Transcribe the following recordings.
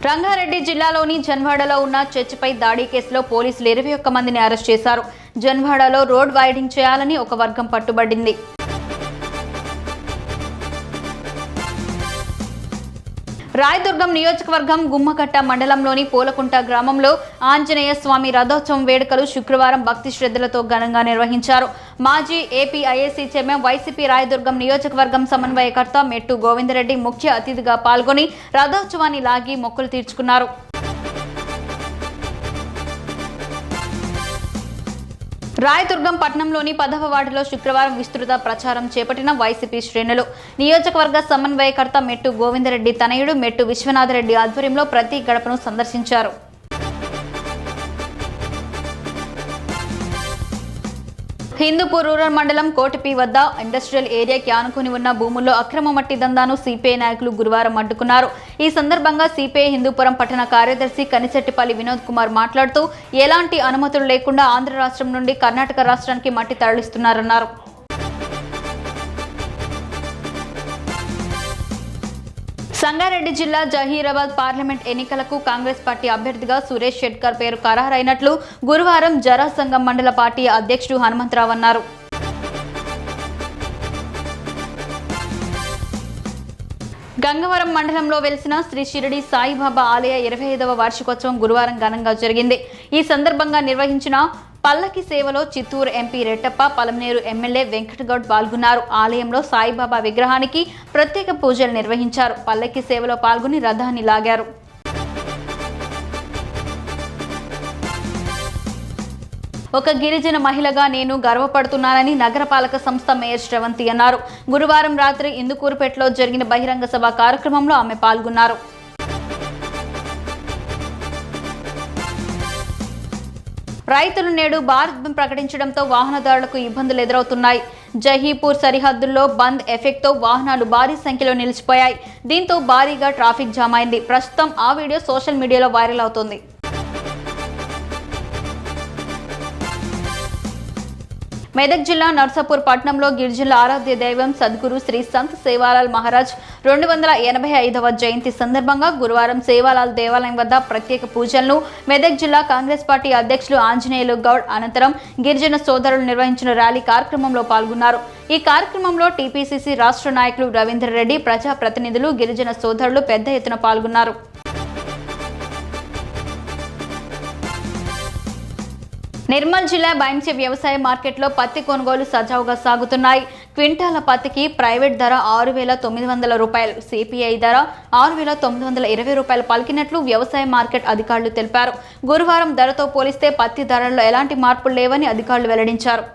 రంగారెడ్డి జిల్లాలోని జన్వాడలో ఉన్న చర్చిపై దాడి కేసులో పోలీసులు 21 మందిని అరెస్ట్ చేశారు. జన్వాడలో రోడ్ వైడింగ్ చేయాలని ఒక వర్గం పట్టుబడింది. రాయదుర్గం నియోజకవర్గం గుమ్మకట్ట మండలంలోని పూలకుంట గ్రామంలో ఆంజనేయ స్వామి రథోత్సవం వేడుకలు శుక్రవారం భక్తి శ్రద్ధలతో ఘనంగా నిర్వహించారు. మాజీ ఏపీఐఏసీ చైర్మన్ వైసీపీ రాయదుర్గం నియోజకవర్గం సమన్వయకర్త మెట్టు గోవిందరెడ్డి ముఖ్య అతిథిగా పాల్గొని రథోత్సవాన్ని లాగి మొక్కులు తీర్చుకున్నారు. రాయదుర్గం పట్టణంలోని 10వ వార్డులో శుక్రవారం విస్తృత ప్రచారం చేపట్టిన వైసీపీ శ్రేణులు నియోజకవర్గ సమన్వయకర్త మెట్టు గోవిందరెడ్డి తనయుడు మెట్టు విశ్వనాథరెడ్డి ఆధ్వర్యంలో ప్రతి గడపను సందర్శించారు. హిందూపూర్ రూరల్ మండలం కోటిపి వద్ద ఇండస్ట్రియల్ ఏరియాకి ఆనుకుని ఉన్న భూముల్లో అక్రమ మట్టి దందాను సిపిఐ నాయకులు గురువారం అడ్డుకున్నారు. ఈ సందర్భంగా సిపిఐ హిందూపురం పట్టణ కార్యదర్శి కనిశెట్టిపల్లి వినోద్ కుమార్ మాట్లాడుతూ ఎలాంటి అనుమతులు లేకుండా ఆంధ్ర రాష్ట్రం నుండి కర్ణాటక రాష్ట్రానికి మట్టి తరలిస్తున్నారన్నారు. సంగారెడ్డి జిల్లా జహీరాబాద్ పార్లమెంట్ ఎన్నికలకు కాంగ్రెస్ పార్టీ అభ్యర్థిగా సురేష్ షెట్కర్ పేరు ఖరారైనట్లు గురువారం జరాసంగం మండల పార్టీ అధ్యక్షుడు హనుమంతరావు అన్నారు. గంగవరం మండలంలో వెలిసిన శ్రీ షిరిడి సాయిబాబా ఆలయ 25వ వార్షికోత్సవం గురువారం ఘనంగా జరిగింది. ఈ సందర్భంగా నిర్వహించిన పల్లకి సేవలో చిత్తూరు ఎంపీ రెట్టప్ప, పలమనేరు ఎమ్మెల్యే వెంకటగౌడ్ పాల్గొన్నారు. ఆలయంలో సాయిబాబా విగ్రహానికి ప్రత్యేక పూజలు నిర్వహించారు. పల్లకి సేవలో పాల్గొని రథాన్ని లాగారు. ఒక గిరిజన మహిళగా నేను గర్వపడుతున్నానని నగరపాలక సంస్థ మేయర్ శ్రవంతి అన్నారు. గురువారం రాత్రి ఇందుకూరుపేటలో జరిగిన బహిరంగ సభ కార్యక్రమంలో ఆమె పాల్గొన్నారు. రైతులు నేడు భారత్ బంద్ ప్రకటించడంతో వాహనదారులకు ఇబ్బందులు ఎదురవుతున్నాయి. జహీపూర్ సరిహద్దుల్లో బంద్ ఎఫెక్ట్తో వాహనాలు భారీ సంఖ్యలో నిలిచిపోయాయి. దీంతో భారీగా ట్రాఫిక్ జామ్ అయింది. ప్రస్తుతం ఆ వీడియో సోషల్ మీడియాలో వైరల్ అవుతోంది. మెదక్ జిల్లా నర్సాపూర్ పట్టణంలో గిరిజనుల ఆరాధ్య దైవం సద్గురు శ్రీ సంత్ సేవాలాల్ మహారాజ్ 285వ జయంతి సందర్భంగా గురువారం సేవాలాల్ దేవాలయం వద్ద ప్రత్యేక పూజలను మెదక్ జిల్లా కాంగ్రెస్ పార్టీ అధ్యక్షులు ఆంజనేయులు గౌడ్ అనంతరం గిరిజన సోదరులు నిర్వహించిన ర్యాలీ కార్యక్రమంలో పాల్గొన్నారు. ఈ కార్యక్రమంలో టీపీసీసీ రాష్ట్ర నాయకులు రవీందర్ రెడ్డి, ప్రజాప్రతినిధులు, గిరిజన సోదరులు పెద్ద ఎత్తున పాల్గొన్నారు. నిర్మల్ జిల్లా బైంసీ వ్యవసాయ మార్కెట్లో పత్తి కొనుగోలు సజావుగా సాగుతున్నాయి. క్వింటాల పత్తికి ప్రైవేట్ ధర 6,900 రూపాయలు, సిపిఐ ధర 6,920 రూపాయలు పలికినట్లు వ్యవసాయ మార్కెట్ అధికారులు తెలిపారు. గురువారం ధరతో పోలిస్తే పత్తి ధరల్లో ఎలాంటి మార్పులు లేవని అధికారులు వెల్లడించారు.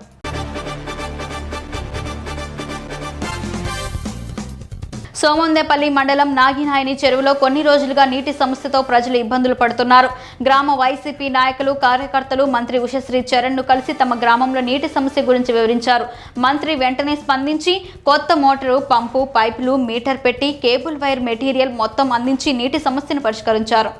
సోమందేపల్లి మండలం నాగినాయని చెరువులో కొన్ని రోజులుగా నీటి సమస్యతో ప్రజలు ఇబ్బందులు పడుతున్నారు. గ్రామ వైసీపీ నాయకులు, కార్యకర్తలు మంత్రి ఉషశ్రీ చరణ్ ను కలిసి తమ గ్రామంలో నీటి సమస్య గురించి వివరించారు. మంత్రి వెంటనే స్పందించి కొత్త మోటారు, పంపు, పైపులు, మీటర్ పెట్టి కేబుల్ వైర్ మెటీరియల్ మొత్తం అందించి నీటి సమస్యను పరిష్కరించారు.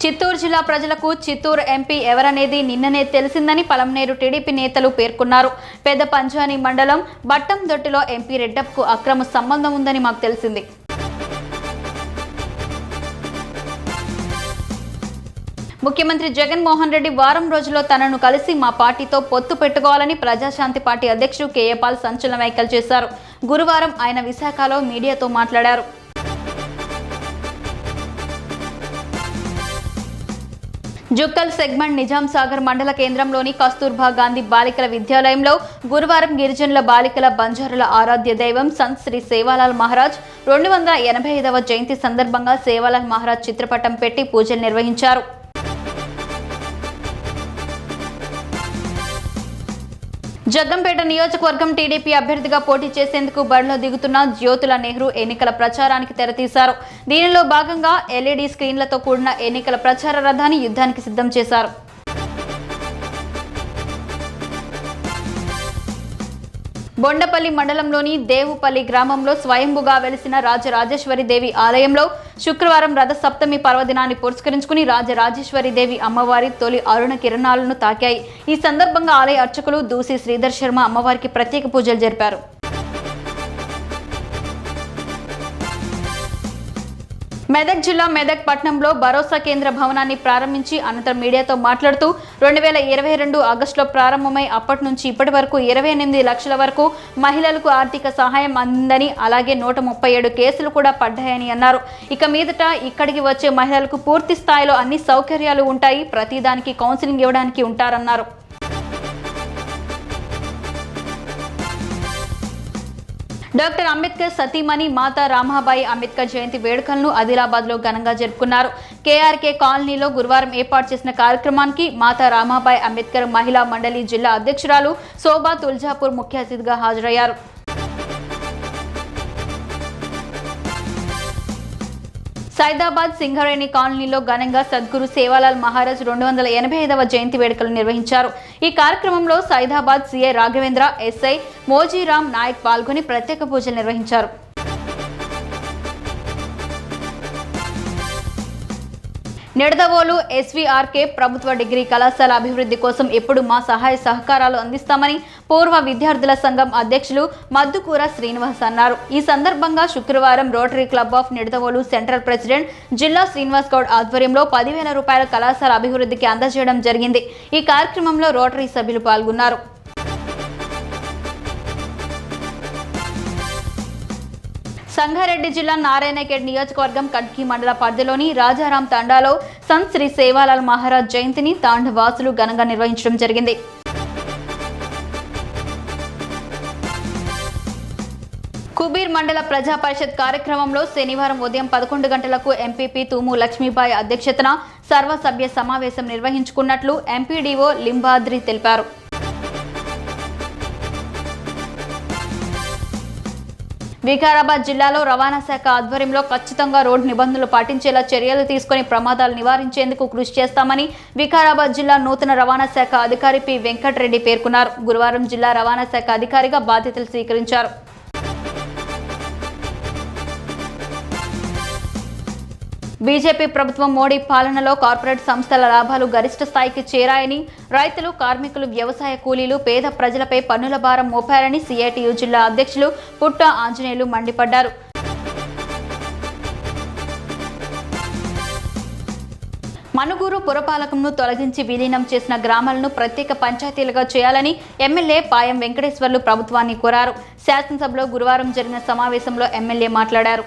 చిత్తూరు జిల్లా ప్రజలకు చిత్తూరు ఎంపీ ఎవరనేది నిన్ననే తెలిసిందని పలమనేరు టీడీపీ నేతలు పేర్కొన్నారు. పెద్ద పంజాని మండలం బట్టందొట్టిలో ఎంపీ రెడ్డప్పకు అక్రమ సంబంధం ఉందని మాకు తెలిసింది. ముఖ్యమంత్రి జగన్మోహన్ రెడ్డి వారం రోజుల్లో తనను కలిసి మా పార్టీతో పొత్తు పెట్టుకోవాలని ప్రజాశాంతి పార్టీ అధ్యక్షుడు కేఏ పాల్ సంచలన వ్యాఖ్యలు చేశారు. గురువారం ఆయన విశాఖలో మీడియాతో మాట్లాడారు. జుక్కల్ సెగ్మెంట్ నిజాం సాగర్ మండల కేంద్రంలోని కస్తూర్బా గాంధీ బాలికల విద్యాలయంలో గురువారం గిరిజనుల బాలికల బంజారుల ఆరాధ్య దైవం సంత్ శ్రీ సేవాలాల్ మహారాజ్ 285వ జయంతి సందర్భంగా సేవాలాల్ మహారాజ్ చిత్రపటం పెట్టి పూజలు నిర్వహించారు. జగ్గంపేట నియోజకవర్గం టీడీపీ అభ్యర్థిగా పోటీ చేసేందుకు బరిలో దిగుతున్న జ్యోతుల నెహ్రూ ఎన్నికల ప్రచారానికి తెరతీశారు. దీనిలో భాగంగా ఎల్ఈడీ స్క్రీన్లతో కూడిన ఎన్నికల ప్రచార రథాన్ని యుద్ధానికి సిద్ధం చేశారు. బొండపల్లి మండలంలోని దేవుపల్లి గ్రామంలో స్వయంభుగా వెలిసిన రాజరాజేశ్వరి దేవి ఆలయంలో శుక్రవారం రథ సప్తమి పర్వదినాన్ని పురస్కరించుకుని రాజరాజేశ్వరి దేవి అమ్మవారి తొలి అరుణ కిరణాలను తాకాయి. ఈ సందర్భంగా ఆలయ అర్చకులు దూసి శ్రీధర్ శర్మ అమ్మవారికి ప్రత్యేక పూజలు జరిపారు. మెదక్ జిల్లా మెదక్ పట్టణంలో భరోసా కేంద్ర భవనాన్ని ప్రారంభించి అనంతరం మీడియాతో మాట్లాడుతూ 2022 ఆగస్టులో ప్రారంభమై అప్పటి నుంచి ఇప్పటి వరకు 28 లక్షల వరకు మహిళలకు ఆర్థిక సహాయం అందిందని, అలాగే 137 కేసులు కూడా పడ్డాయని అన్నారు. ఇక మీదట ఇక్కడికి వచ్చే మహిళలకు పూర్తి స్థాయిలో అన్ని సౌకర్యాలు ఉంటాయి, ప్రతిదానికి కౌన్సిలింగ్ ఇవ్వడానికి ఉంటారన్నారు. డాక్టర్ అంబేద్కర్ సతీమణి మాతా రామాబాయి అంబేద్కర్ జయంతి వేడుకలను ఆదిలాబాద్లో ఘనంగా జరుపుకున్నారు. కేఆర్కే కాలనీలో గురువారం ఏర్పాటు చేసిన కార్యక్రమానికి మాతా రామాబాయి అంబేద్కర్ మహిళా మండలి జిల్లా అధ్యక్షురాలు శోభా తుల్జాపూర్ ముఖ్య అతిథిగా హాజరయ్యారు. సైదాబాద్ సింగరేణి కాలనీలో ఘనంగా సద్గురు సేవాలాల్ మహారాజ్ 285వ జయంతి వేడుకలు నిర్వహించారు. ఈ కార్యక్రమంలో సైదాబాద్ సిఐ రాఘవేంద్ర, ఎస్ఐ మోజీరామ్ నాయక్ పాల్గొని ప్రత్యేక పూజలు నిర్వహించారు. నిడదవోలు ఎస్వీఆర్కే ప్రభుత్వ డిగ్రీ కళాశాల అభివృద్ధి కోసం ఎప్పుడు మా సహాయ సహకారాలు అందిస్తామని పూర్వ విద్యార్థుల సంఘం అధ్యక్షులు మద్దుకూర శ్రీనివాస్ అన్నారు. ఈ సందర్భంగా శుక్రవారం rotary club of Nidadavolu central president జిల్లా శ్రీనివాస్ గౌడ్ ఆధ్వర్యంలో 10,000 రూపాయల కళాశాల అభివృద్ధికి అందజేయడం జరిగింది. ఈ కార్యక్రమంలో రోటరీ సభ్యులు పాల్గొన్నారు. సంగారెడ్డి జిల్లా నారాయణఖేడ్ నియోజకవర్గం కట్కి మండల పరిధిలోని రాజారాం తండాలో సంత్ శ్రీ సేవాలాల్ మహారాజ్ జయంతిని తాండవాసులు ఘనంగా నిర్వహించడం జరిగింది. కుబీర్ మండల ప్రజా పరిషత్ కార్యక్రమంలో శనివారం ఉదయం 11 గంటలకు ఎంపీపీ తూము లక్ష్మీబాయి అధ్యక్షతన సర్వసభ్య సమావేశం నిర్వహించుకున్నట్లు ఎంపీడీఓ లింబాద్రి తెలిపారు. వికారాబాద్ జిల్లాలో రవాణా శాఖ ఆధ్వర్యంలో ఖచ్చితంగా రోడ్డు నిబంధనలు పాటించేలా చర్యలు తీసుకుని ప్రమాదాలు నివారించేందుకు కృషి చేస్తామని వికారాబాద్ జిల్లా నూతన రవాణా శాఖ అధికారి పి వెంకటరెడ్డి పేర్కొన్నారు. గురువారం జిల్లా రవాణా శాఖ అధికారిగా బాధ్యతలు స్వీకరించారు. బీజేపీ ప్రభుత్వం మోడీ పాలనలో కార్పొరేట్ సంస్థల లాభాలు గరిష్ట స్థాయికి చేరాయని, రైతులు, కార్మికులు, వ్యవసాయ కూలీలు, పేద ప్రజలపై పన్నుల భారం మోపారని సిఐటియు జిల్లా అధ్యక్షులు పుట్ట ఆంజనేయులు మండిపడ్డారు. మనుగూరు పురపాలకంను తొలగించి విలీనం చేసిన గ్రామాలను ప్రత్యేక పంచాయతీలుగా చేయాలని ఎమ్మెల్యే పాయం వెంకటేశ్వర్లు ప్రభుత్వాన్ని కోరారు. శాసనసభలో గురువారం జరిగిన సమావేశంలో ఎమ్మెల్యే మాట్లాడారు.